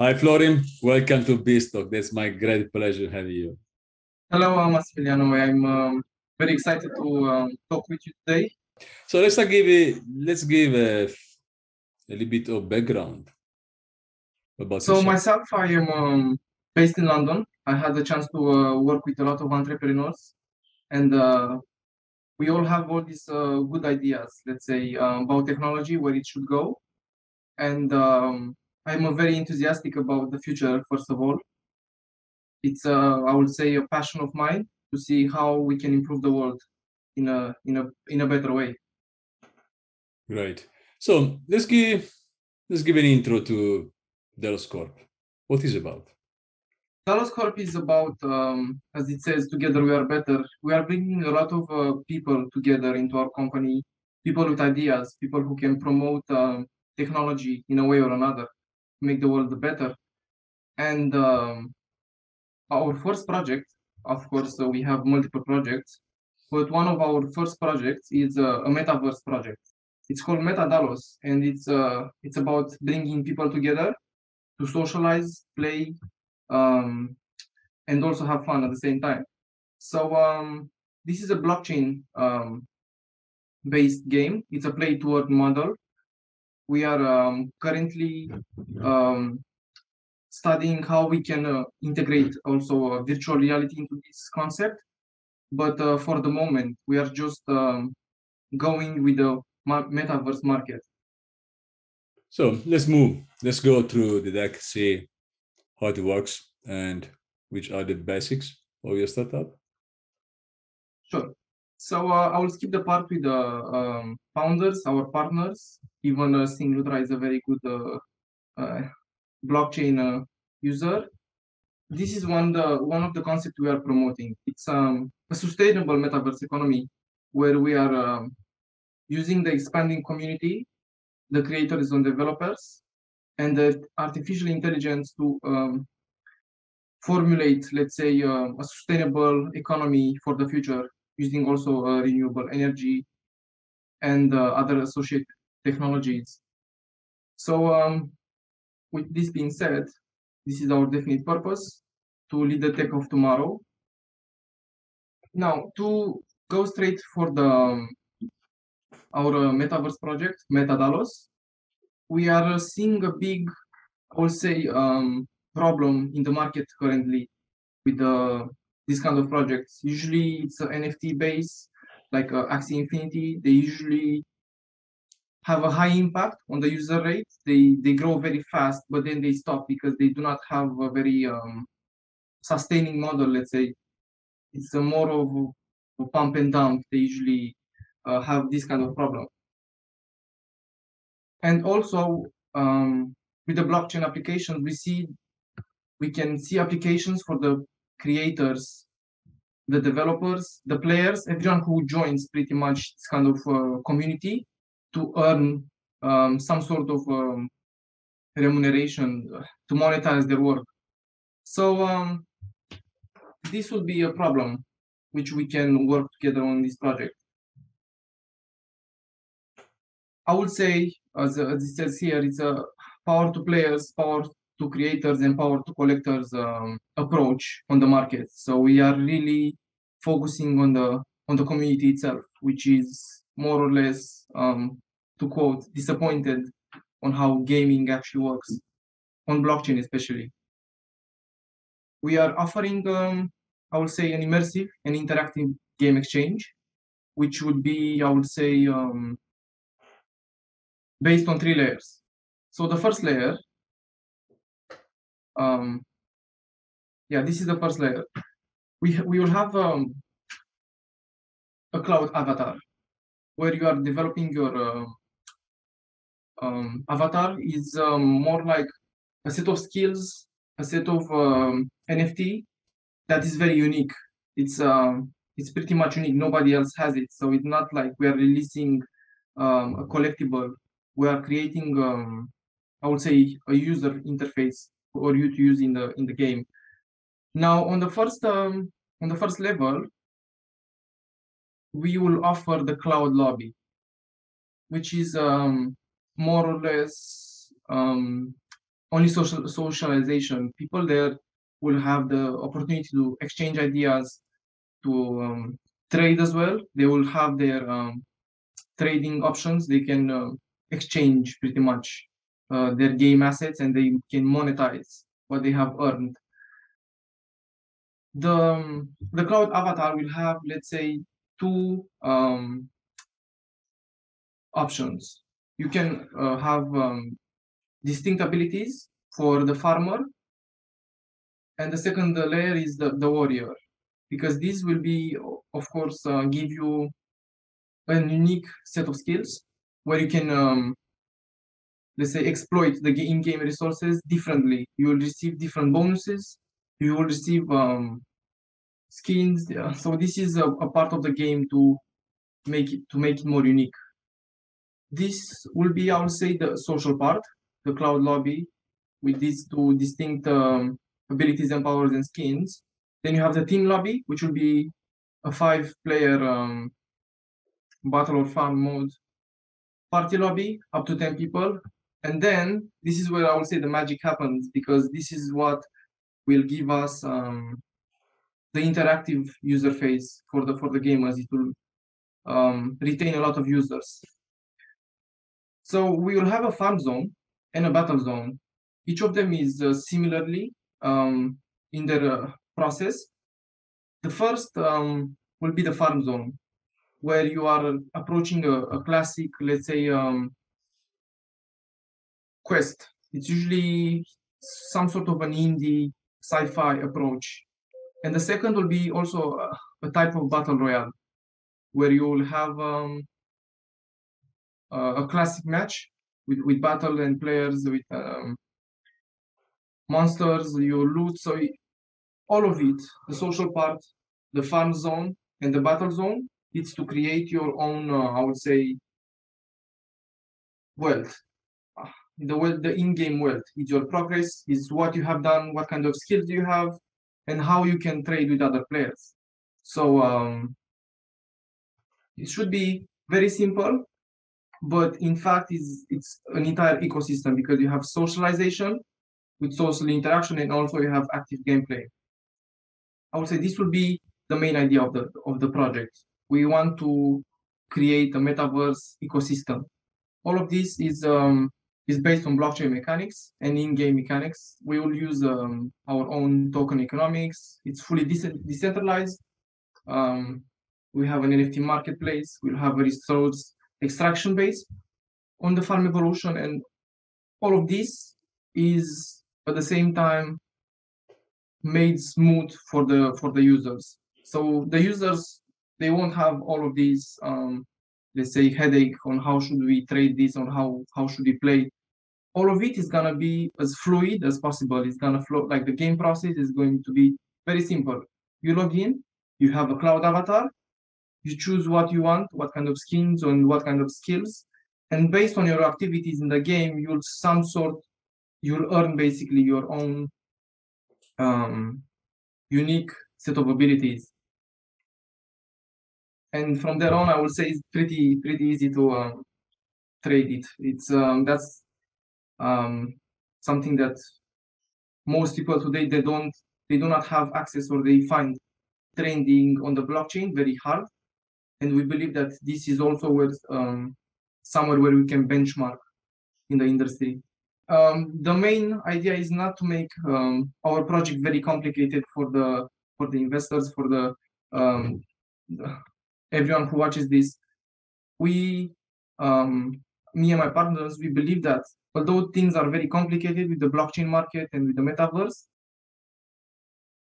Hi, Florin. Welcome to BizTalk. That's my great pleasure having you. Hello, Massimiliano. I'm very excited to talk with you today. So let's give a little bit of background about So yourself. myself, I am based in London. I had the chance to work with a lot of entrepreneurs, and we all have all these good ideas, let's say, about technology, where it should go. And I'm very enthusiastic about the future, first of all. It's, I would say, a passion of mine to see how we can improve the world in a better way. Right. So let's give an intro to Dalos Corp. What is it about? Dalos Corp is about, as it says, together we are better. We are bringing a lot of people together into our company, people with ideas, people who can promote technology in a way or another, make the world better. And our first project, of course, we have multiple projects, but one of our first projects is a metaverse project. It's called Dalos, and it's about bringing people together to socialize, play, um, and also have fun at the same time. So this is a blockchain based game. It's a play to earn model. We are currently um, studying how we can integrate also virtual reality into this concept. But for the moment, we are just going with the metaverse market. So let's move. Let's go through the deck, see how it works, and which are the basics of your startup. Sure. So I will skip the part with the founders, our partners. Even Singlutra is a very good blockchain user. This is one of the concepts we are promoting. It's a sustainable metaverse economy where we are using the expanding community, the creators and developers, and the artificial intelligence to formulate, let's say, a sustainable economy for the future using also renewable energy and other associated technologies. So with this being said, this is our definite purpose to lead the tech of tomorrow. Now, to go straight for the our metaverse project, Dalos, we are seeing a big, I would say, problem in the market currently with this kind of projects. Usually, it's an NFT base, like Axie Infinity. They usually have a high impact on the user rate. They grow very fast, but then they stop because they do not have a very sustaining model. Let's say it's a more of a pump and dump. They usually have this kind of problem. And also with the blockchain applications, we can see applications for the creators, the developers, the players, everyone who joins pretty much this kind of community to earn some sort of remuneration to monetize their work. So this would be a problem which we can work together on this project. I would say, as it says here, it's a power to players, power to creators, and power to collectors approach on the market. So we are really focusing on the community itself, which is more or less, to quote, disappointed on how gaming actually works on blockchain, especially. We are offering, I would say, an immersive and interactive game exchange, which would be, I would say, based on 3 layers. So the first layer, this is the first layer. We will have a cloud avatar where you are developing your avatar is more like a set of skills, a set of NFT that is very unique. It's pretty much unique. Nobody else has it. So it's not like we are releasing a collectible. We are creating, I would say, a user interface for you to use in the game. Now, on the first level, we will offer the cloud lobby, which is more or less only socialization. People there will have the opportunity to exchange ideas, to trade as well. They will have their trading options. They can exchange pretty much their game assets, and they can monetize what they have earned. The cloud avatar will have, let's say, two options. You can have distinct abilities for the farmer, and the second layer is the warrior, because this will be, of course, give you a unique set of skills where you can, let's say, exploit the in-game resources differently. You will receive different bonuses. You will receive skins. Yeah. So this is a part of the game to make it more unique. This will be, I would say, the social part, the cloud lobby, with these two distinct abilities and powers and skins. Then you have the team lobby, which will be a 5-player battle or farm mode party lobby, up to 10 people. And then this is where I would say the magic happens, because this is what will give us the interactive user face for the gamers. It will retain a lot of users. So we will have a farm zone and a battle zone. Each of them is similarly in their process. The first will be the farm zone, where you are approaching a classic, let's say, quest. It's usually some sort of an indie sci-fi approach. And the second will be also a type of battle royale, where you will have a classic match with battle and players with monsters, your loot. So all of it, the social part, the farm zone, and the battle zone, it's to create your own, I would say, wealth. The in-game wealth. It's your progress, it's what you have done, what kind of skills you have, and how you can trade with other players. So it should be very simple, but in fact, it's an entire ecosystem, because you have socialization with social interaction, and also you have active gameplay. I would say this will be the main idea of the project. We want to create a metaverse ecosystem. All of this is based on blockchain mechanics and in-game mechanics. We will use our own token economics. It's fully decentralized. We have an NFT marketplace. We'll have a resource extraction base on the farm evolution, and all of this is at the same time made smooth for the users. So the users, they won't have all of these let's say headache on how should we trade this, or how should we play. All of it is gonna be as fluid as possible. It's gonna flow, like the game process is going to be very simple. You log in, you have a cloud avatar, you choose what you want, what kind of skins and what kind of skills, and based on your activities in the game, you'll earn basically your own unique set of abilities. And from there on, I would say it's pretty easy to trade it. It's that's something that most people today they do not have access, or they find trading on the blockchain very hard. And we believe that this is also where somewhere where we can benchmark in the industry. The main idea is not to make our project very complicated for the investors, for the everyone who watches this. We, me and my partners, we believe that although things are very complicated with the blockchain market and with the metaverse,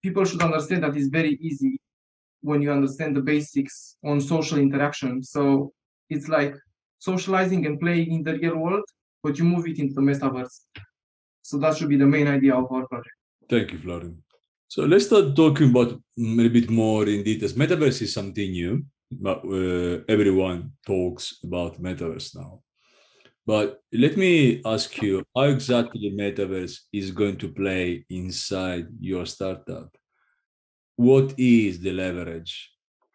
people should understand that it's very easy when you understand the basics on social interaction. So it's like socializing and playing in the real world, but you move it into the metaverse. So that should be the main idea of our project. Thank you, Florin. So let's start talking about a little bit more in details. Metaverse is something new, but everyone talks about metaverse now. But let me ask you, how exactly metaverse is going to play inside your startup? What is the leverage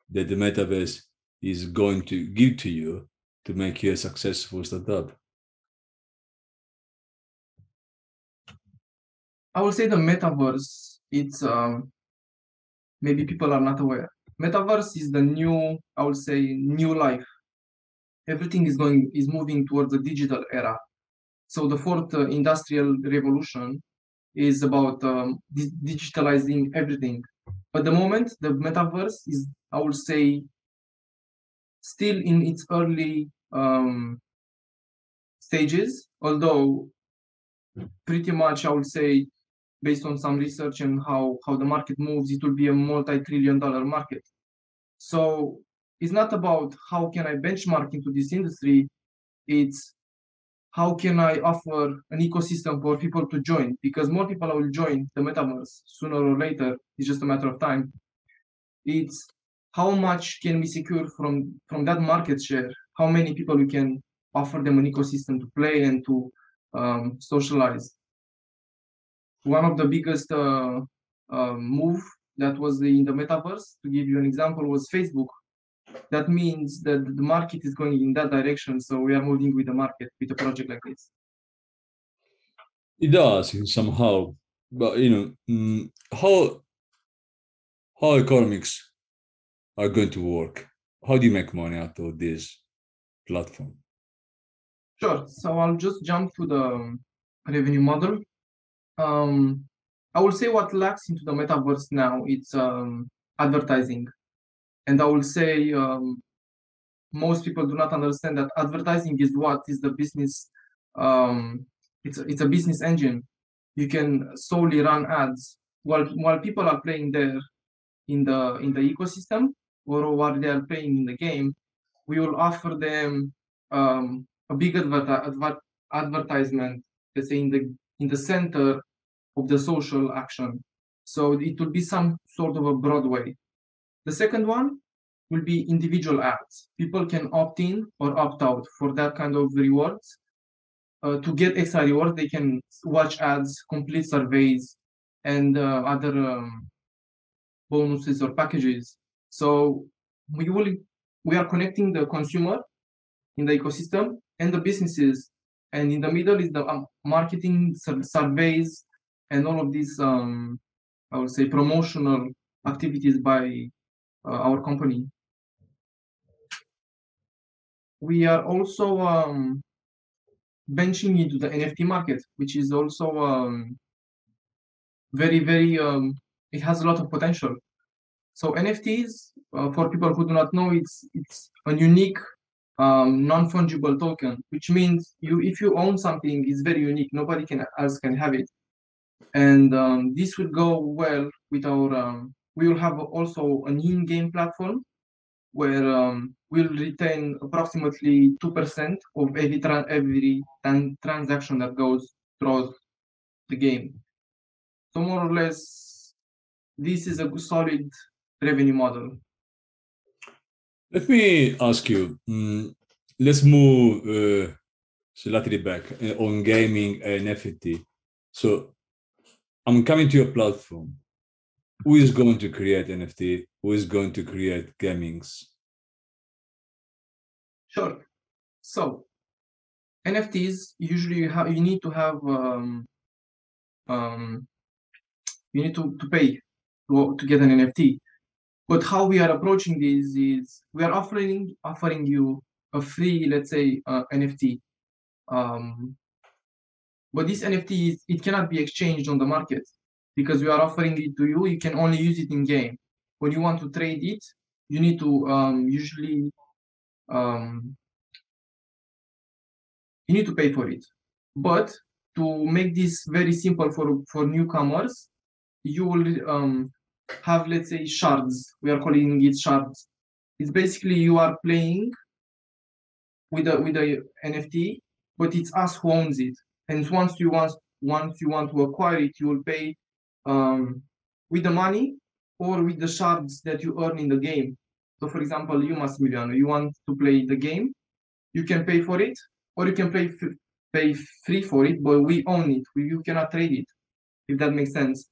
that the metaverse is going to give to you to make you a successful startup? I would say the metaverse, it's maybe people are not aware. Metaverse is the new, I would say, new life. Everything is moving towards the digital era. So the fourth industrial revolution is about digitalizing everything. But the moment the metaverse is, I would say, still in its early stages, although pretty much I would say, based on some research and how the market moves, it will be a multi-trillion-dollar market. So it's not about how can I benchmark into this industry, it's how can I offer an ecosystem for people to join, because more people will join the metaverse sooner or later. It's just a matter of time. It's how much can we secure from that market share, how many people we can offer them an ecosystem to play and to socialize. One of the biggest move that was in the metaverse, to give you an example, was Facebook. That means that the market is going in that direction, so we are moving with the market with a project like this. It does in somehow, but how economics are going to work? How do you make money out of this platform? Sure. So I'll just jump to the revenue model. I will say what lacks into the metaverse now, it's advertising. And I will say most people do not understand that advertising is what is the business. It's a business engine. You can solely run ads while people are playing there in the ecosystem, or while they are playing in the game. We will offer them a big advertisement, let's say in the center of the social action. So it will be some sort of a Broadway. The second one will be individual ads. People can opt in or opt out for that kind of rewards. To get extra rewards, they can watch ads, complete surveys, and other bonuses or packages. So we are connecting the consumer in the ecosystem and the businesses, and in the middle is the marketing surveys and all of these I would say promotional activities by our company. We are also benching into the NFT market, which is also very it has a lot of potential. So NFTs, for people who do not know, it's a unique non-fungible token, which means if you own something, it's very unique. Nobody else can have it, and this will go well with our. We will have also an in-game platform where we'll retain approximately 2% of every transaction that goes through the game. So more or less, this is a solid revenue model. Let me ask you. Let's move slightly back on gaming and NFT. So I'm coming to your platform. Who is going to create NFT? Who is going to create gamings? Sure. So NFTs usually you need to have you need to pay to get an NFT. But how we are approaching this is we are offering you a free, let's say, NFT. But this NFT it cannot be exchanged on the market because we are offering it to you. You can only use it in game. When you want to trade it, you need to usually you need to pay for it. But to make this very simple for newcomers, you will have, let's say, shards. We are calling it shards. It's basically you are playing with a NFT, but it's us who owns it. And once you want to acquire it, you will pay with the money or with the shards that you earn in the game. So, for example, you, Massimiliano, you want to play the game, you can pay for it, or you can pay free for it, but we own it. You cannot trade it, if that makes sense.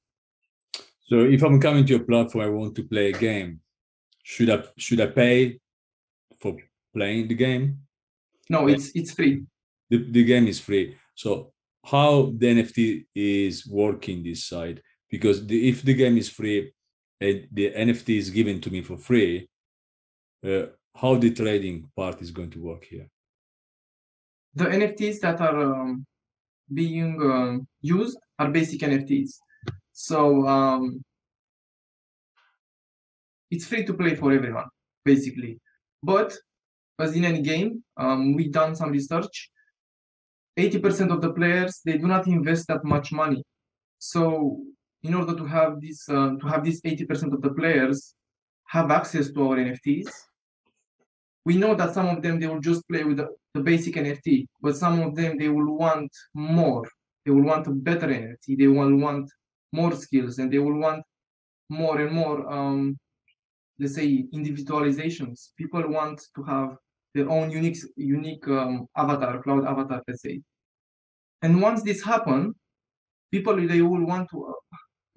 So if I'm coming to your platform, I want to play a game. Should I pay for playing the game? No, it's free. The game is free. So how the NFT is working this side, because if the game is free and the NFT is given to me for free, how the trading part is going to work here? The NFTs that are being used are basic NFTs. So it's free to play for everyone, basically. But as in any game, we've done some research. 80% of the players, they do not invest that much money. So in order to have this 80% of the players have access to our NFTs, we know that some of them, they will just play with the basic NFT, but some of them, they will want more. They will want a better NFT. They will want more skills, and they will want more and more, let's say, individualizations. People want to have their own unique avatar, cloud avatar, let's say. And once this happens, people, they will want to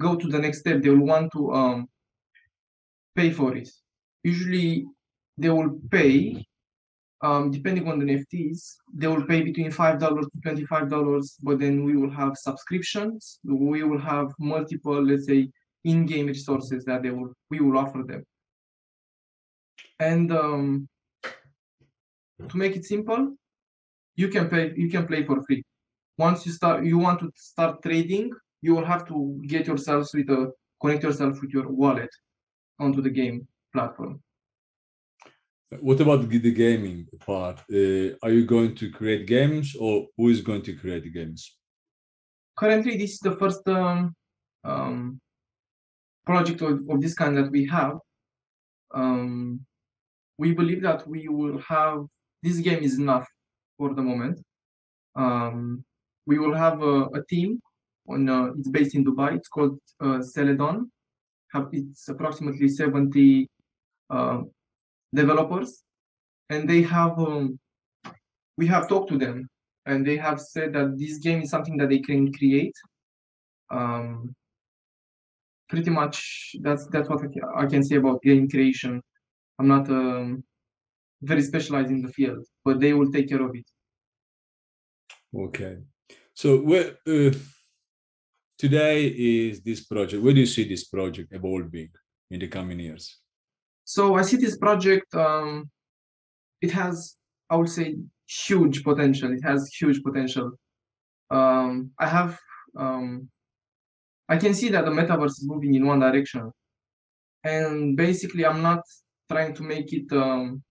go to the next step. They will want to pay for it. Usually, they will pay, depending on the NFTs, they will pay between $5 to $25, but then we will have subscriptions. We will have multiple, let's say, in-game resources that we will offer them. And to make it simple, you can play for free. Once you want to start trading, you will have to connect yourself with your wallet onto the game platform. What about the gaming part? Are you going to create games, or who is going to create the games? Currently, this is the first project of this kind that we have. We believe that we will have, this game is enough for the moment. We will have a team it's based in Dubai. It's called Celedon. It's approximately 70 developers, and we have talked to them, and they have said that this game is something that they can create. Pretty much that's what I can say about game creation. I'm not very specialized in the field, but they will take care of it. Okay. So where today is this project? Where do you see this project evolving in the coming years? So I see this project, it has, I would say, huge potential. It has huge potential. I can see that the metaverse is moving in one direction. And basically, I'm not trying to make it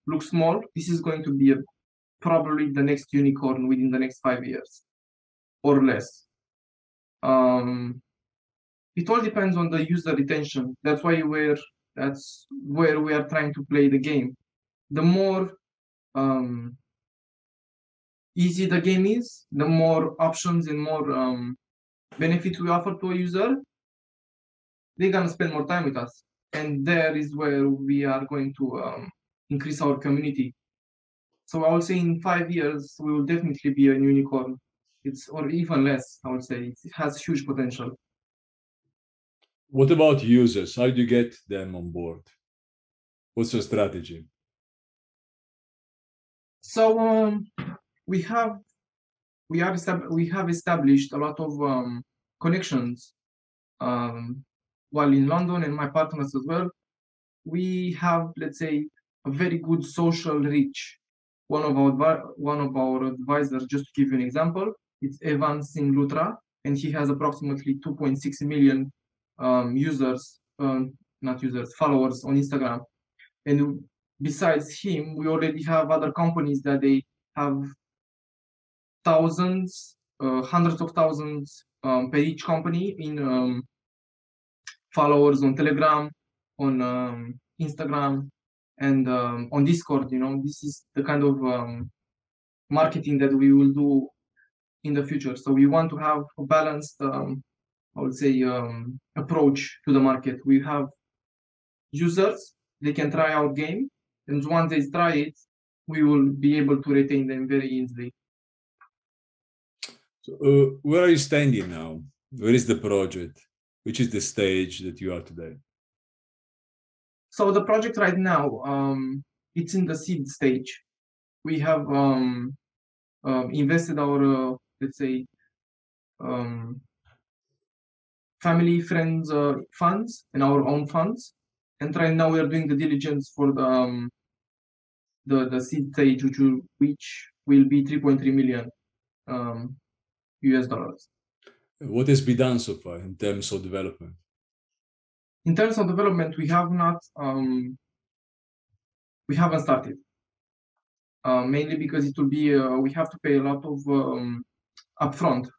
look small. This is going to be probably the next unicorn within the next 5 years or less. It all depends on the user retention. That's where we are trying to play the game. The more easy the game is, the more options and more benefits we offer to a user, they're gonna spend more time with us. And there is where we are going to increase our community. So I would say in 5 years, we will definitely be a unicorn. Or even less, I would say. It has huge potential. What about users? How do you get them on board? What's your strategy? So we have established a lot of connections while in London, and my partners as well. We have, let's say, a very good social reach. One of our advisors, just to give you an example, it's Evan Singh Lutra, and he has approximately 2.6 million followers on Instagram. And besides him, we already have other companies that they have thousands, hundreds of thousands per each company in followers on Telegram, on Instagram, and on Discord. This is the kind of marketing that we will do in the future. So we want to have a balanced, I would say, approach to the market. We have users, they can try our game, and once they try it, we will be able to retain them very easily. So, where are you standing now? Where is the project? Which is the stage that you are today? So the project right now, it's in the seed stage. We have invested our, let's say, family, friends, funds and our own funds. And right now we are doing the diligence for the seed stage, which will be 3.3 million US dollars. What has been done so far in terms of development? In terms of development, we have not, we haven't started. Mainly because it will be, we have to pay a lot of upfront.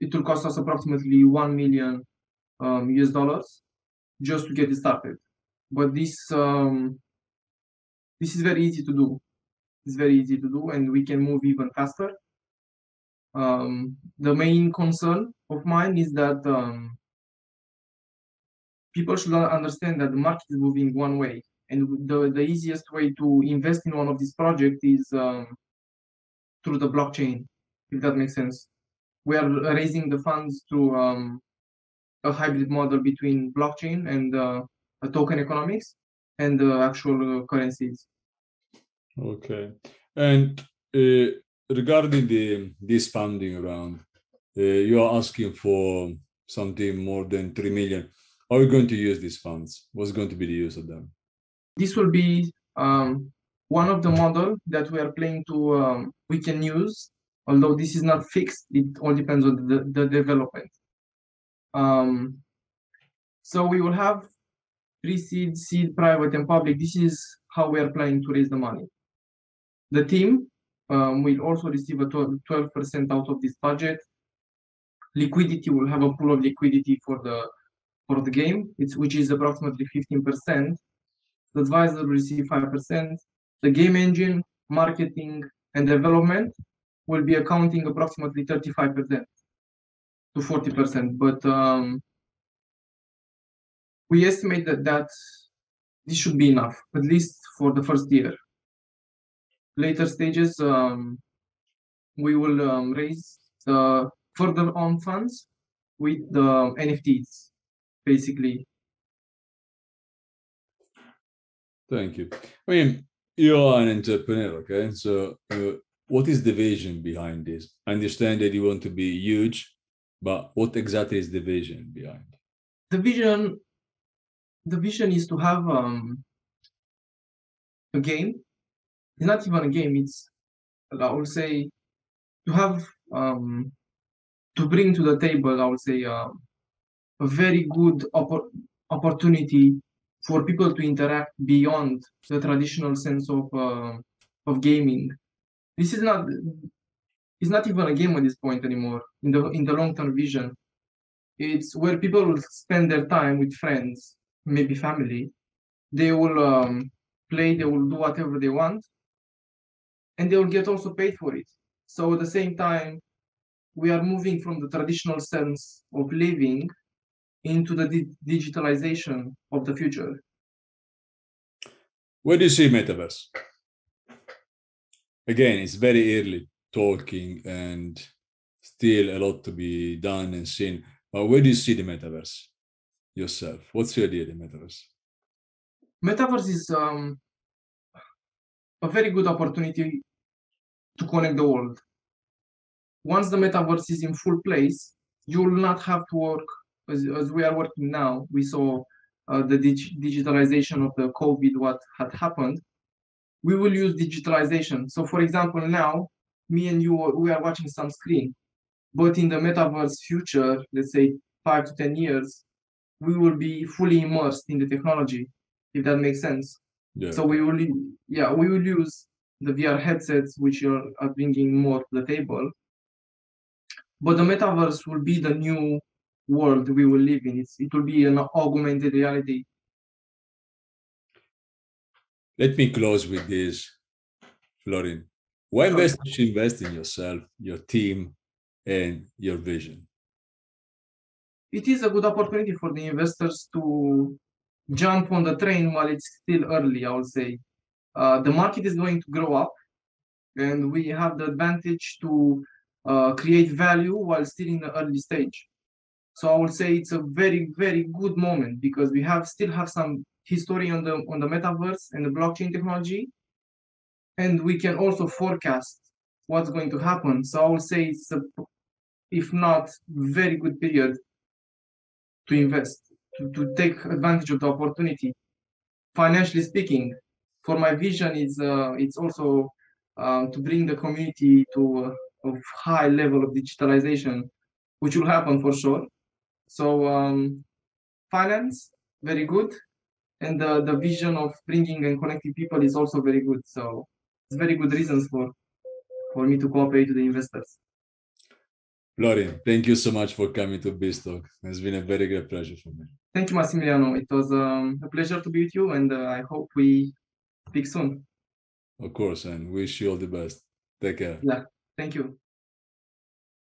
It will cost us approximately 1 million US dollars just to get it started. But this is very easy to do. It's very easy to do, and we can move even faster. The main concern of mine is that people should understand that the market is moving one way, and the easiest way to invest in one of these projects is through the blockchain, if that makes sense. We are raising the funds through a hybrid model between blockchain and a token economics and actual currencies. Okay. And regarding this funding round, you are asking for something more than 3 million. How are you going to use these funds? What's going to be the use of them? This will be one of the model that we are planning to we can use, although this is not fixed. It all depends on the development. So we will have pre-seed, seed, private, and public. This is how we are planning to raise the money. The team will also receive a 12% out of this budget. Liquidity will have a pool of liquidity for the game, which is approximately 15%. The advisor will receive 5%. The game engine, marketing, and development will be accounting approximately 35% to 40%. But we estimate that this should be enough, at least for the first year. Later stages, we will raise further on funds with the NFTs, basically. Thank you. I mean, you are an entrepreneur, okay? So what is the vision behind this? I understand that you want to be huge, but what exactly is the vision behind? The vision is to have a game. It's not even a game. It's, I would say, to have to bring to the table, I would say, a very good opportunity for people to interact beyond the traditional sense of gaming. This is not, it's not even a game at this point anymore. In the long-term vision, it's where people will spend their time with friends, maybe family. They will play, they will do whatever they want, and they will get also paid for it. So at the same time, we are moving from the traditional sense of living into the digitalization of the future. Where do you see metaverse? Again, it's very early talking and still a lot to be done and seen. But where do you see the metaverse yourself? What's your idea of the metaverse? Metaverse is a very good opportunity to connect the world. Once the metaverse is in full place, you will not have to work as we are working now. We saw the digitalization of the COVID, what had happened. We will use digitalization. So for example, now, me and you, we are watching some screen, but in the metaverse future, let's say 5 to 10 years, we will be fully immersed in the technology, if that makes sense. Yeah. So we will use the VR headsets, which are bringing more to the table. But the metaverse will be the new world we will live in. It will be an augmented reality. Let me close with this, Florin. Why investors should invest in yourself, your team, and your vision? It is a good opportunity for the investors to jump on the train while it's still early, I would say. The market is going to grow up, and we have the advantage to create value while still in the early stage. So I would say it's a very, very good moment because we still have some history on the metaverse and the blockchain technology, and we can also forecast what's going to happen. So I would say if not very good period to invest, to take advantage of the opportunity. Financially speaking, for my vision, it's also to bring the community to a high level of digitalization, which will happen for sure. So finance, very good, and the vision of bringing and connecting people is also very good. So it's very good reasons for me to cooperate with the investors. Florin, thank you so much for coming to BizTalk. It's been a very great pleasure for me. Thank you, Massimiliano. It was a pleasure to be with you, and I hope we speak soon. Of course, and wish you all the best. Take care. Yeah, thank you.